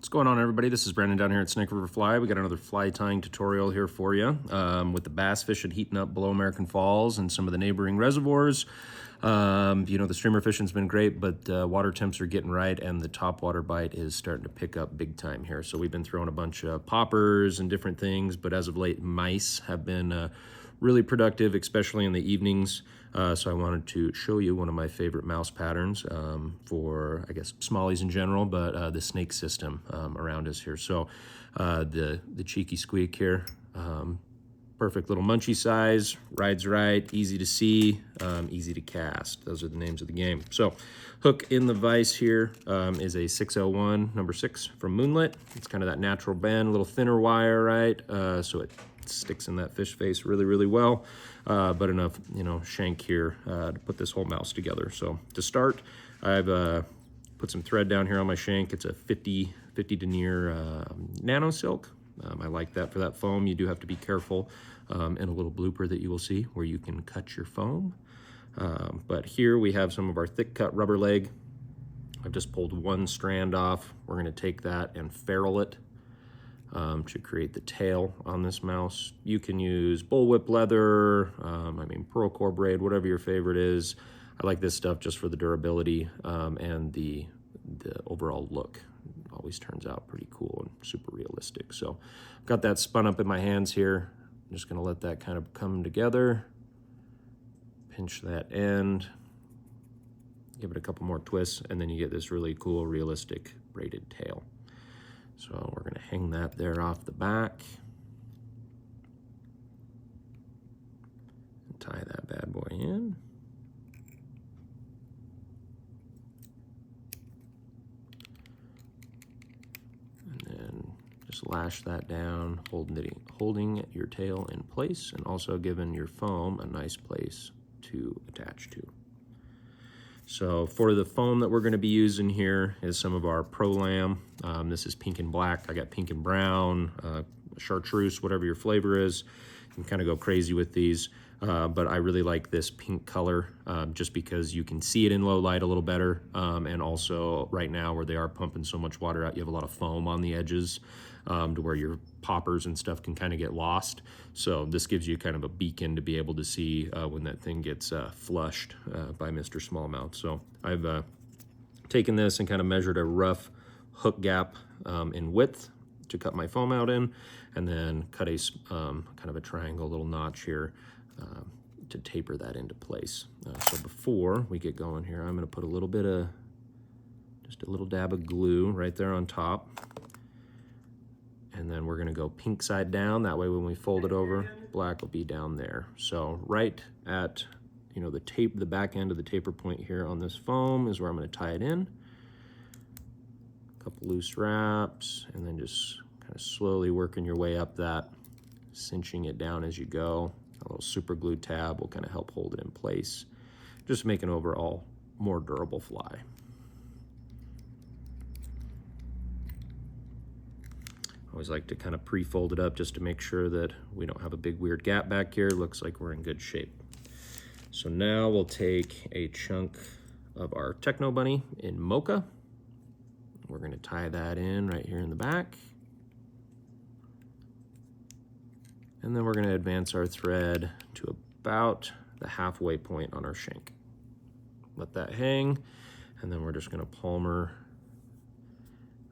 What's going on, everybody? This is Brandon down here at Snake River Fly. We got another fly tying tutorial here for you with the bass fishing heating up below American Falls and some of the neighboring reservoirs. The streamer fishing's been great, but water temps are getting right and the top water bite is starting to pick up big time here. So we've been throwing a bunch of poppers and different things, but as of late, mice have been really productive, especially in the evenings. So I wanted to show you one of my favorite mouse patterns for, I guess, smallies in general, but the snake system around us here. So the cheeky squeak here, perfect little munchy size, rides right, easy to see, easy to cast. Those are the names of the game. So hook in the vise here is a 601 number 6 from Moonlit. It's kind of that natural bend, a little thinner wire, right? So it sticks in that fish face really, really well, but enough, shank here to put this whole mouse together. So to start, I've put some thread down here on my shank. It's a 50 denier nano silk. I like that for that foam. You do have to be careful, and a little blooper that you will see where you can cut your foam. But here we have some of our thick cut rubber leg. I've just pulled one strand off. We're gonna take that and ferrule it to create the tail on this mouse. You can use bullwhip leather, pearl core braid, whatever your favorite is. I like this stuff just for the durability and the overall look. It always turns out pretty cool and super realistic. So I've got that spun up in my hands here. I'm just gonna let that kind of come together. Pinch that end, give it a couple more twists, and then you get this really cool, realistic braided tail. So we're gonna hang that there off the back and tie that bad boy in. And then just lash that down, holding your tail in place and also giving your foam a nice place to attach to. So for the foam that we're going to be using here is some of our Pro Lamb. This is pink and black. I got pink and brown, chartreuse, whatever your flavor is. You can kind of go crazy with these, but I really like this pink color just because you can see it in low light a little better. And also right now where they are pumping so much water out, you have a lot of foam on the edges to where your poppers and stuff can kind of get lost. So this gives you kind of a beacon to be able to see when that thing gets flushed by Mr. Smallmouth. So I've taken this and kind of measured a rough hook gap in width to cut my foam out in, and then cut a kind of a triangle little notch here to taper that into place. So before we get going here, I'm gonna put a little bit of, just a little dab of glue right there on top. And then we're gonna go pink side down. That way when we fold it over, black will be down there. So right at, the back end of the taper point here on this foam is where I'm gonna tie it in. A couple loose wraps, and then just kind of slowly working your way up that, cinching it down as you go. A little super glue tab will kind of help hold it in place. Just make an overall more durable fly. Always like to kind of pre-fold it up just to make sure that we don't have a big weird gap back here. Looks like we're in good shape. So now we'll take a chunk of our Techno Bunny in Mocha. We're gonna tie that in right here in the back. And then we're gonna advance our thread to about the halfway point on our shank. Let that hang, and then we're just gonna palmer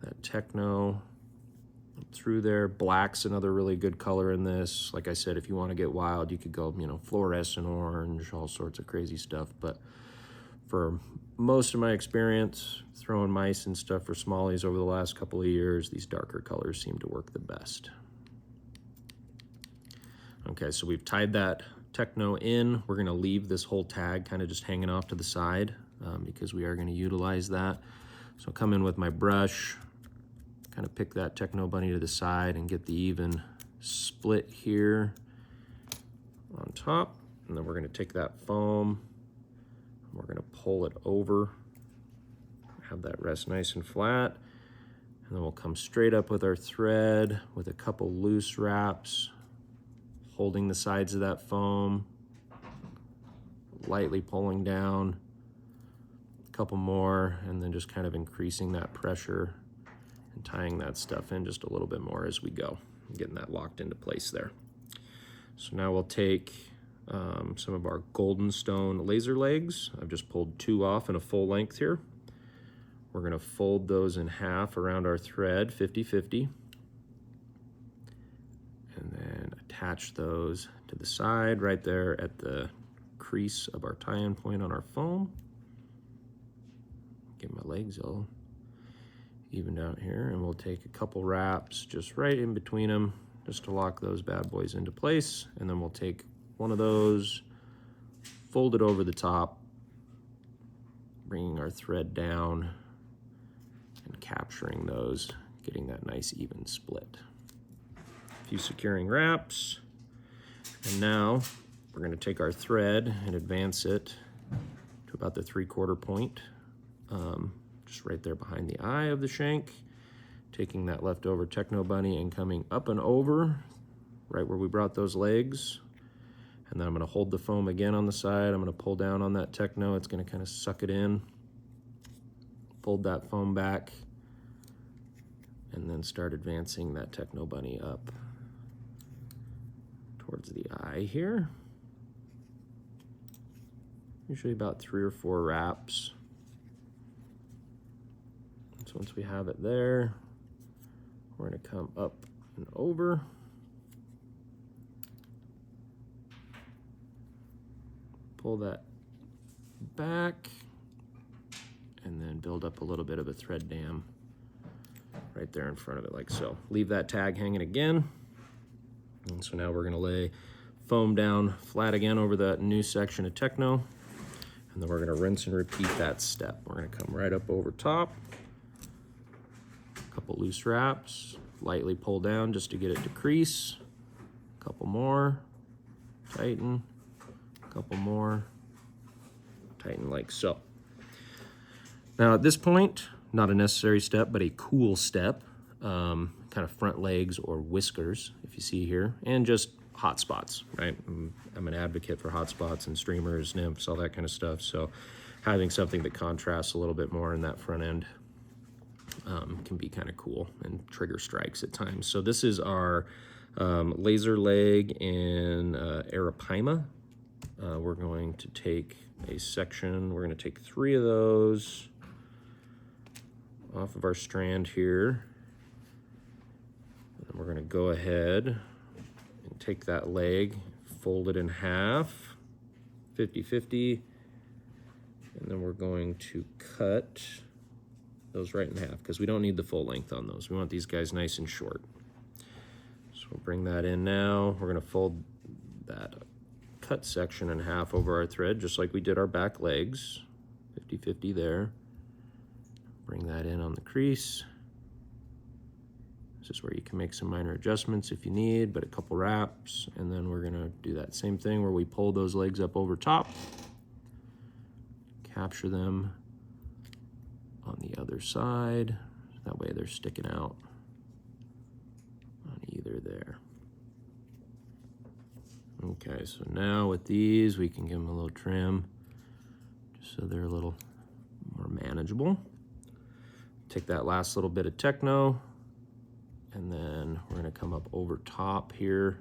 that Techno through there. Black's another really good color in this. Like I said, if you want to get wild, you could go, fluorescent orange, all sorts of crazy stuff. But for most of my experience throwing mice and stuff for smallies over the last couple of years, these darker colors seem to work the best. Okay, so we've tied that Techno in. We're gonna leave this whole tag kind of just hanging off to the side because we are gonna utilize that. So come in with my brush, kind of pick that Techno Bunny to the side and get the even split here on top. And then we're gonna take that foam, and we're gonna pull it over, have that rest nice and flat. And then we'll come straight up with our thread with a couple loose wraps, holding the sides of that foam, lightly pulling down, a couple more, and then just kind of increasing that pressure tying that stuff in just a little bit more as we go, getting that locked into place there. So now we'll take some of our golden stone laser legs. I've just pulled 2 off in a full length here. We're going to fold those in half around our thread, 50-50. And then attach those to the side right there at the crease of our tie-in point on our foam. Get my legs all evened out here, and we'll take a couple wraps just right in between them just to lock those bad boys into place. And then we'll take one of those, fold it over the top, bringing our thread down and capturing those, getting that nice even split. A few securing wraps, and now we're going to take our thread and advance it to about the 3/4 point, just right there behind the eye of the shank, taking that leftover Techno Bunny and coming up and over right where we brought those legs. And then I'm going to hold the foam again on the side. I'm going to pull down on that Techno. It's going to kind of suck it in. Fold that foam back, and then start advancing that Techno Bunny up towards the eye here. Usually about 3 or 4 wraps. So once we have it there, we're going to come up and over. Pull that back, and then build up a little bit of a thread dam right there in front of it like so. Leave that tag hanging again. And so now we're going to lay foam down flat again over that new section of Techno, and then we're going to rinse and repeat that step. We're going to come right up over top, a couple loose wraps, lightly pull down just to get it to crease, a couple more, tighten, a couple more, tighten like so. Now at this point, not a necessary step, but a cool step, kind of front legs or whiskers, if you see here, and just hot spots, right? I'm an advocate for hot spots and streamers, nymphs, all that kind of stuff. So having something that contrasts a little bit more in that front end can be kind of cool and trigger strikes at times. So this is our laser leg in Arapaima. We're going to take a section, we're going to take 3 of those off of our strand here. And we're going to go ahead and take that leg, fold it in half, 50-50, and then we're going to cut those right in half because we don't need the full length on those. We want these guys nice and short. So we'll bring that in now. We're going to fold that cut section in half over our thread, just like we did our back legs, 50-50 there. Bring that in on the crease. This is where you can make some minor adjustments if you need, but a couple wraps, and then we're gonna do that same thing where we pull those legs up over top, capture them on the other side. That way they're sticking out on either there. Okay, so now with these, we can give them a little trim, just so they're a little more manageable. Take that last little bit of Techno, and then we're gonna come up over top here,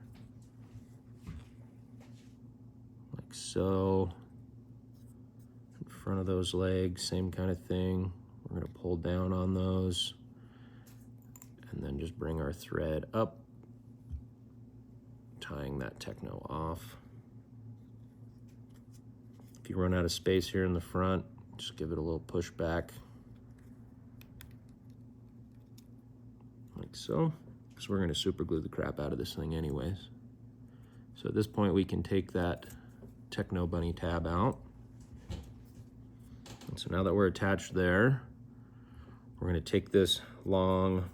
like so. In front of those legs, same kind of thing. We're gonna pull down on those, and then just bring our thread up, tying that Techno off. If you run out of space here in the front, just give it a little push back, like so, because we're going to super glue the crap out of this thing anyways. So at this point we can take that Techno Bunny tab out. And so now that we're attached there, we're going to take this long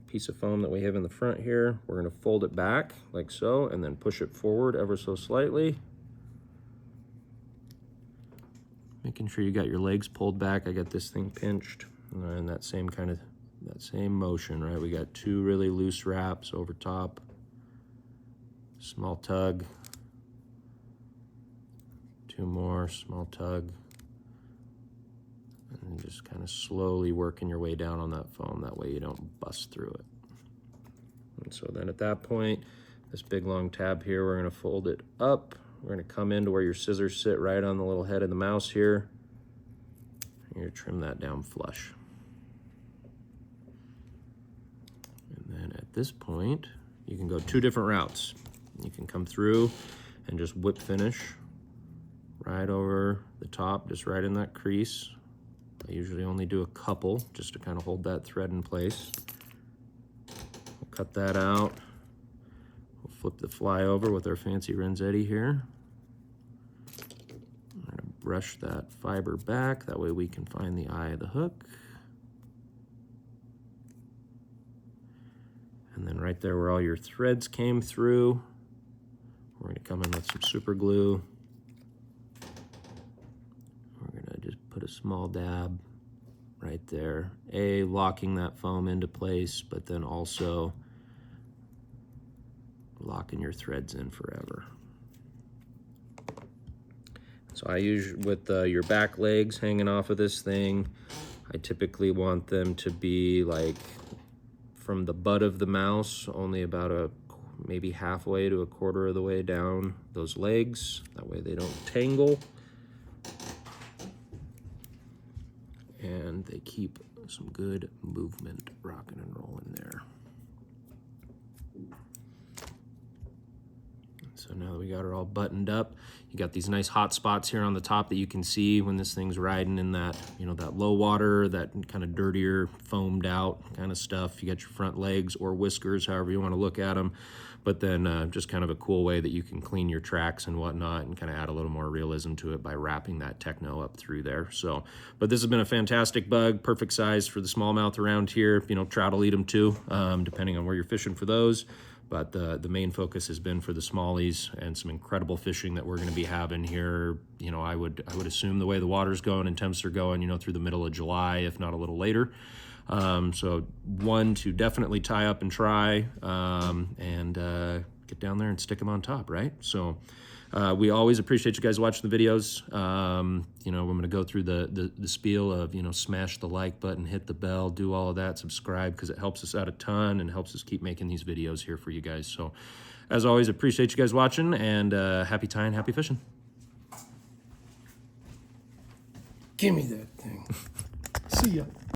piece of foam that we have in the front here, we're going to fold it back like so, and then push it forward ever so slightly, making sure you got your legs pulled back. I got this thing pinched, and that same motion, right? We got 2 really loose wraps over top, small tug, 2 more, small tug, And just kind of slowly working your way down on that foam. That way you don't bust through it. And so then at that point, this big long tab here, we're gonna fold it up. We're gonna come into where your scissors sit right on the little head of the mouse here. You're gonna trim that down flush. And then at this point, you can go 2 different routes. You can come through and just whip finish right over the top, just right in that crease. I usually only do a couple just to kind of hold that thread in place. We'll cut that out. We'll flip the fly over with our fancy Renzetti here. I'm gonna brush that fiber back, that way we can find the eye of the hook. And then right there where all your threads came through, we're gonna come in with some super glue. We're gonna just put a small dab right there. Locking that foam into place, but then also locking your threads in forever. So I use, with your back legs hanging off of this thing, I typically want them to be like from the butt of the mouse, only about maybe halfway to a quarter of the way down those legs. That way they don't tangle. And they keep some good movement rocking and rolling there. So now that we got her all buttoned up, you got these nice hot spots here on the top that you can see when this thing's riding in that, you know, that low water, that kind of dirtier, foamed out kind of stuff. You got your front legs or whiskers, however you want to look at them. But then just kind of a cool way that you can clean your tracks and whatnot and kind of add a little more realism to it by wrapping that techno up through there. So, but this has been a fantastic bug, perfect size for the smallmouth around here. You know, trout will eat them too, depending on where you're fishing for those. But the main focus has been for the smallies and some incredible fishing that we're going to be having here. You know, I would assume the way the water's going and temps are going, you know, through the middle of July, if not a little later. So one to definitely tie up and try, and get down there and stick them on top, right? So we always appreciate you guys watching the videos. You know, I'm going to go through the spiel of, you know, smash the like button, hit the bell, do all of that, subscribe, because it helps us out a ton and helps us keep making these videos here for you guys. So as always, appreciate you guys watching, and happy tying, happy fishing. Give me that thing. See ya.